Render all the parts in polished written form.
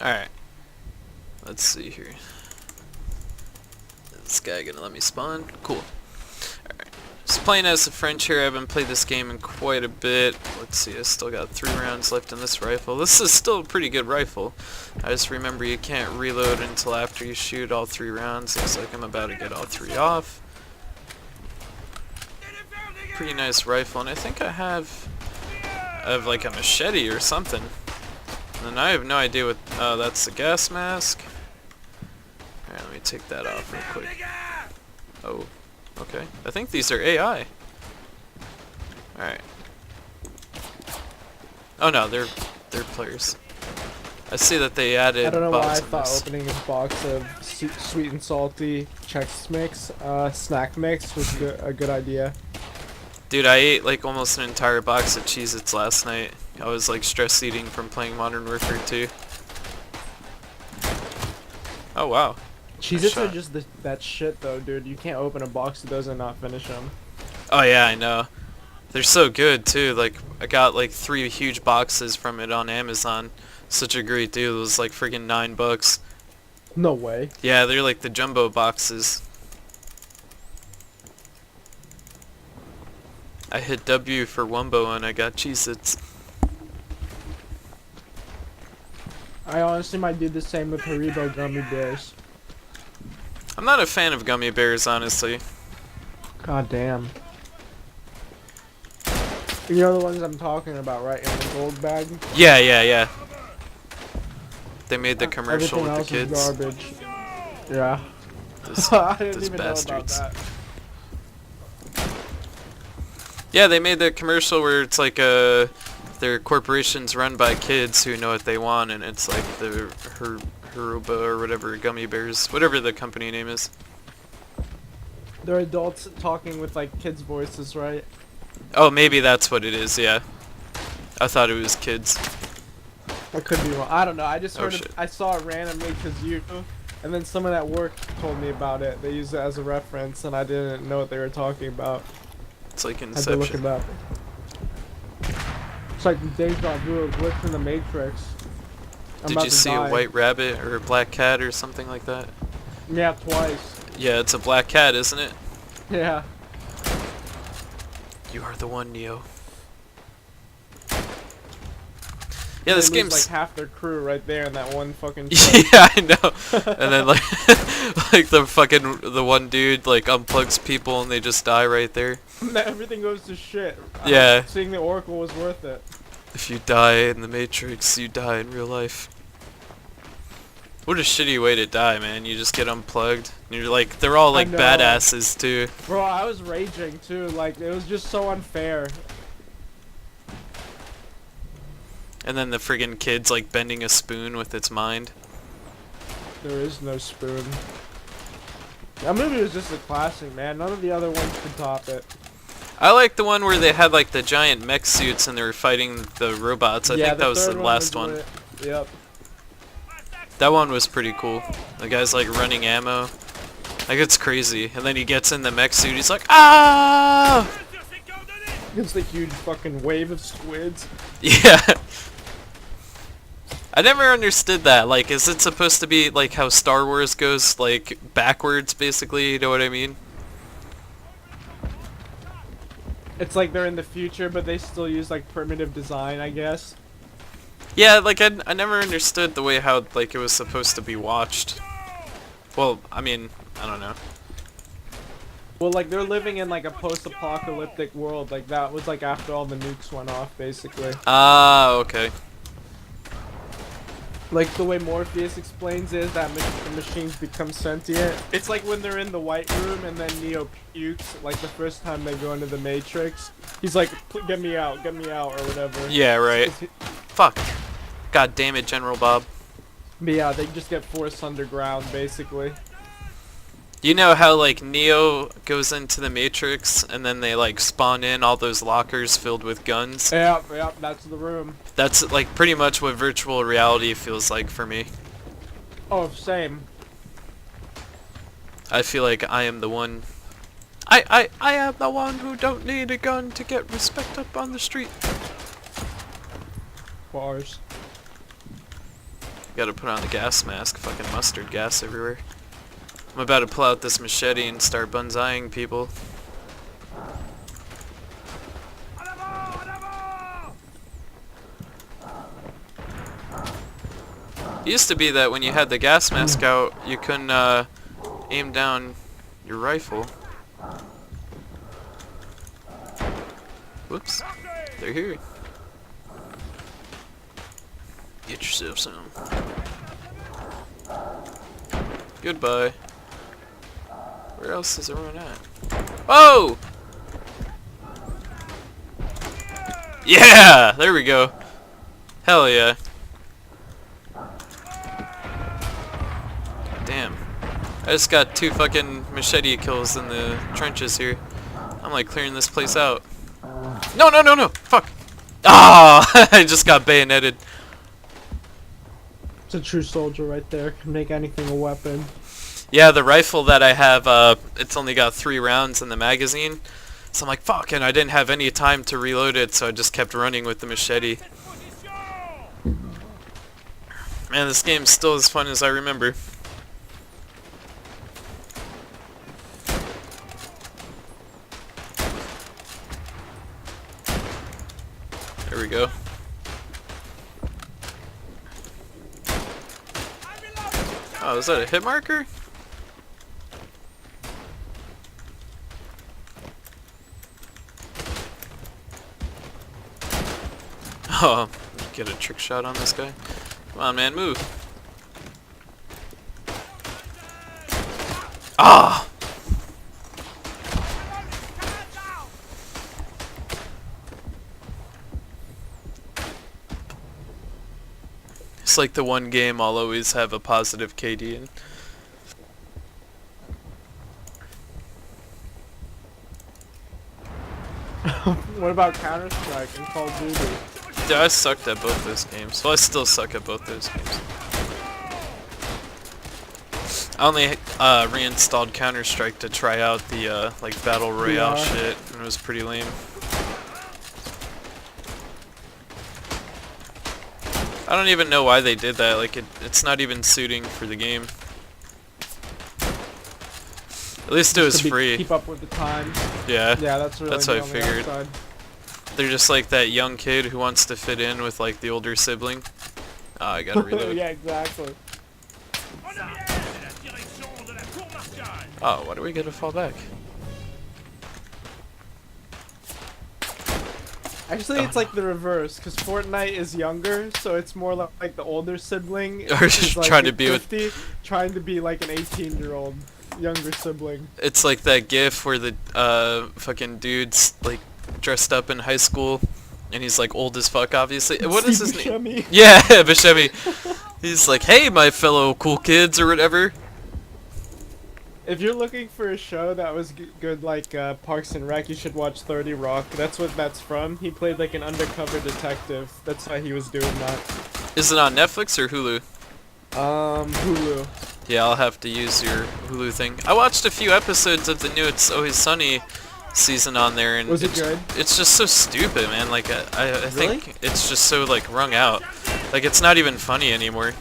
Alright. Let's see here. Is this guy gonna let me spawn? Cool. Alright. Just playing as a French here. I haven't played this game in quite a bit. Let's see, I still got 3 rounds left in this rifle. This is still a pretty good rifle. I just remember you can't reload until after you shoot all 3 rounds. Looks like I'm about to get all 3 off. Pretty nice rifle, and I think I have like a machete or something. And I have no idea what... Oh, that's the gas mask. Alright, let me take that off real quick. Oh, okay. I think these are AI. Alright. Oh no, they're players. I see that they added I don't know why I bots in thought this. opening a box of sweet and salty Chex Mix, snack mix was a good idea. Dude, I ate like almost an entire box of Cheez-Its last night. I was like stress eating from playing Modern Warfare 2. Oh wow. Cheez-Its are just that shit though, dude. You can't open a box of those and not finish them. Oh yeah, I know. They're so good too. Like I got like 3 huge boxes from it on Amazon. Such a great deal. It was like friggin' $9. No way. Yeah, they're like the jumbo boxes. I hit W for Wumbo and I got Cheez-Its. I honestly might do the same with Haribo gummy bears. I'm not a fan of gummy bears, honestly. God damn. You know the ones I'm talking about, right? In the gold bag? Yeah, yeah, yeah. They made the commercial Everything with the else kids. is garbage. Yeah. Those, I didn't those even bastards. know about that. Yeah, they made the commercial where it's like their corporation's run by kids who know what they want, and it's like the Haruba or whatever gummy bears, whatever the company name is. They're adults talking with like kids' voices, right? Oh, maybe that's what it is. Yeah, I thought it was kids. I could be wrong. I don't know. I just Oh, heard shit. it. I saw it randomly because you, and then someone at work told me about it. They used it as a reference, and I didn't know what they were talking about. It's like I had to look Inception. it up. It's like deja vu, a glitch in the Matrix. I'm Did about you to see die. a white rabbit or a black cat or something like that? Yeah, twice. Yeah, it's a black cat, isn't it? Yeah. You are the one, Neo. Yeah, They this lose, game's like half their crew right there in that one fucking. Truck. yeah, I know. And then like like the one dude like unplugs people and they just die right there. Everything goes to shit. Yeah. Seeing the Oracle was worth it. If you die in the Matrix, you die in real life. What a shitty way to die, man. You just get unplugged. And you're like, they're all like know. badasses too. Bro, I was raging too. Like it was just so unfair. And then the friggin' kid's like bending a spoon with its mind. There is no spoon. That movie was just a classic, man. None of the other ones could top it. I like the one where they had like the giant mech suits and they were fighting the robots. I think that was the last one. Yep. That one was pretty cool. The guy's like running ammo. Like it's crazy. And then he gets in the mech suit, he's like, ah! It's the huge fucking wave of squids. Yeah. I never understood that. Like, is it supposed to be like how Star Wars goes, like, backwards, basically? You know what I mean? It's like they're in the future, but they still use like primitive design, I guess. Yeah, like, I never understood the way how, like, it was supposed to be watched. Well, I mean, I don't know. Well, like they're living in like a post-apocalyptic world. Like that was like after all the nukes went off, basically. Ah, okay. Like the way Morpheus explains is that the machines become sentient. It's like when they're in the White Room and then Neo pukes, like the first time they go into the Matrix. He's like, get me out, or whatever. Yeah, right. Fuck. God damn it, General Bob. But yeah, they just get forced underground, basically. You know how, like, Neo goes into the Matrix and then they, like, spawn in all those lockers filled with guns? Yep, that's the room. That's, like, pretty much what virtual reality feels like for me. Oh, same. I feel like I am the one. I am the one who don't need a gun to get respect up on the street. Bars. Gotta put on the gas mask. Fucking mustard gas everywhere. I'm about to pull out this machete and start bunzaiing people. It used to be that when you had the gas mask out, you couldn't aim down your rifle. Whoops. They're here. Get yourself some. Goodbye. Where else is everyone at? Oh! Yeah! There we go. Hell yeah. Damn. I just got 2 fucking machete kills in the trenches here. I'm like clearing this place out. No, no, no, no! Fuck! Ah! I just got bayoneted. It's a true soldier right there. Can make anything a weapon. Yeah, the rifle that I have, it's only got 3 rounds in the magazine. So I'm like, fuck, and I didn't have any time to reload it, so I just kept running with the machete. Man, this game's still as fun as I remember. There we go. Oh, is that a hit marker? Oh, get a trick shot on this guy. Come on, man, move. Ah! It's like the one game I'll always have a positive KD in. What about Counter-Strike and Call of Duty? Yeah, I sucked at both those games. Well, I still suck at both those games. I only reinstalled Counter-Strike to try out the like Battle Royale shit, and it was pretty lame. I don't even know why they did that. Like, it's not even suiting for the game. At least it was free. Keep up with the times. Yeah. Yeah, that's really what I figured. They're just like that young kid who wants to fit in with like the older sibling. Oh, I gotta reload. Yeah, exactly. Oh, why do we get to fall back? Actually, it's like the reverse, because Fortnite is younger, so it's more like the older sibling. Or just like trying to be 50, trying to be like an 18-year-old younger sibling. It's like that gif where the fucking dude's like dressed up in high school, and he's like old as fuck, obviously. What is his name? Yeah, Buscemi. He's like, hey, my fellow cool kids, or whatever. If you're looking for a show that was good like Parks and Rec, you should watch 30 Rock. That's what that's from. He played like an undercover detective. That's why he was doing that. Is it on Netflix or Hulu? Hulu. Yeah, I'll have to use your Hulu thing. I watched a few episodes of the new It's Always Sunny season on there, and was it good? It's just so stupid, man. Like I Really? think it's just so like wrung out. Like it's not even funny anymore.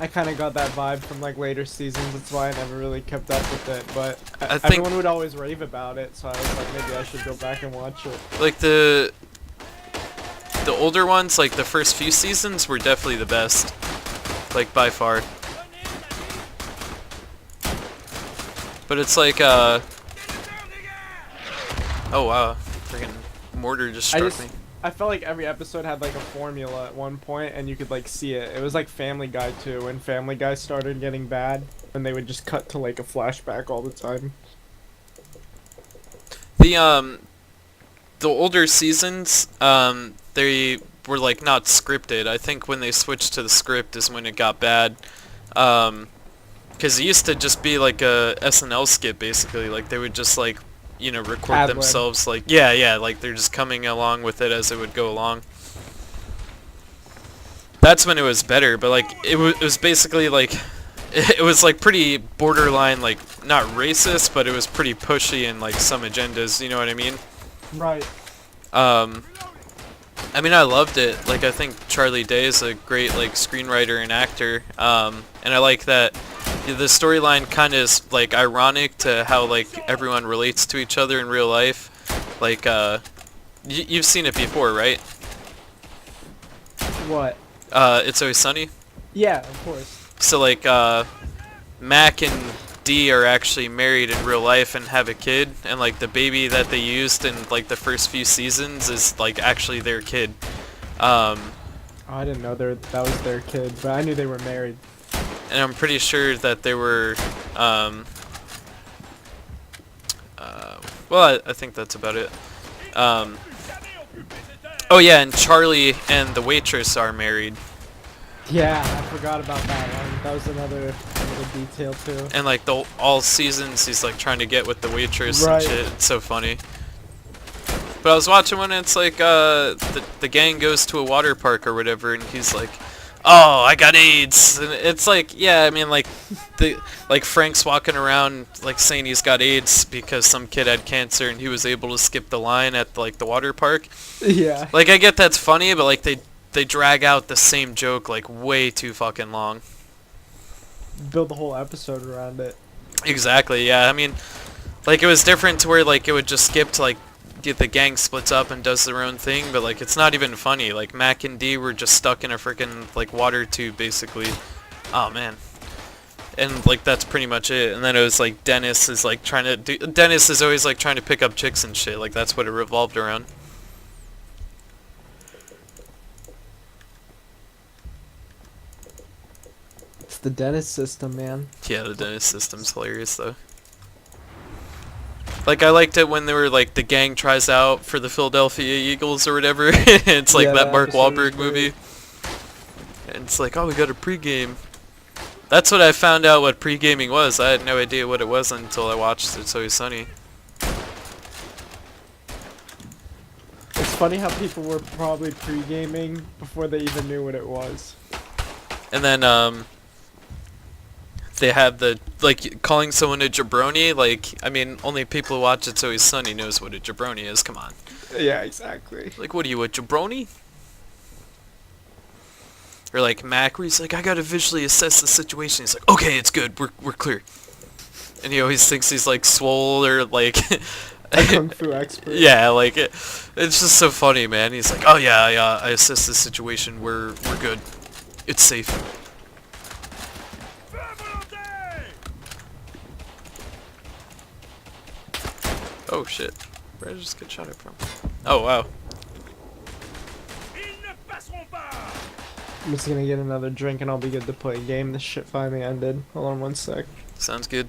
I kind of got that vibe from like later seasons. That's why I never really kept up with it. But I think everyone would always rave about it, so I was like, maybe I should go back and watch it. like the older ones, like the first few seasons, were definitely the best, like by far. But it's like oh wow, freaking mortar just struck me. I felt like every episode had like a formula at one point, and you could like see it. It was like Family Guy too, when Family Guy started getting bad, and they would just cut to like a flashback all the time. The older seasons, they were like not scripted. I think when they switched to the script is when it got bad. Because it used to just be like a SNL skit basically. Like they would just like, you know, record Ad-lib. themselves like yeah, like they're just coming along with it as it would go along. That's when it was better, but like it was basically like it was like pretty borderline, like not racist, but it was pretty pushy in like some agendas, you know what I mean? Right. I mean, I loved it. Like, I think Charlie Day is a great like screenwriter and actor, and I like that the storyline kind of is like ironic to how like everyone relates to each other in real life. Like, you've seen it before, right? What? It's Always Sunny. Yeah, of course. So like, Mac and Dee are actually married in real life and have a kid, and like the baby that they used in like the first few seasons is like actually their kid. Oh, I didn't know that was their kid, but I knew they were married. And I'm pretty sure that they were, well, I think that's about it. Oh yeah, and Charlie and the waitress are married. Yeah, I forgot about that one. That was another detail too. And like all seasons, he's like trying to get with the waitress Right. and shit. It's so funny. But I was watching one, and it's like the gang goes to a water park or whatever, and he's like, "Oh, I got AIDS," and it's like, yeah, I mean, like Frank's walking around like saying he's got AIDS because some kid had cancer and he was able to skip the line at like the water park. Yeah. Like, I get that's funny, but like they drag out the same joke like way too fucking long. Build the whole episode around it. Exactly, yeah. I mean, like, it was different to where like it would just skip to like the gang splits up and does their own thing, but like it's not even funny. Like Mac and Dee were just stuck in a freaking like water tube basically. Oh man. And like that's pretty much it. And then it was like Dennis is like trying to do. Dennis is always like trying to pick up chicks and shit. Like that's what it revolved around. It's the Dennis system, man. Yeah, the Dennis system's hilarious though. Like, I liked it when they were like the gang tries out for the Philadelphia Eagles or whatever. It's like Yeah, that that Mark episode was Wahlberg great. movie. And it's like, oh, we got a pregame. That's what I found out what pre-gaming was. I had no idea what it was until I watched It's Always Sunny. It's funny how people were probably pre-gaming before they even knew what it was. And then they have the like calling someone a jabroni. Like, I mean, only people who watch It's Always Sunny knows what a jabroni is. Come on. Yeah, exactly. Like, what are you, a jabroni? Or like Mac, where he's like, I gotta visually assess the situation. He's like, okay, it's good, we're clear. And he always thinks he's like swole or like A kung fu expert. yeah, like it's just so funny, man. He's like, oh yeah, I assess the situation. We're good. It's safe. Oh shit, where did I just get shot at from? Oh wow. I'm just gonna get another drink and I'll be good to play a game. This shit finally ended. Hold on one sec. Sounds good.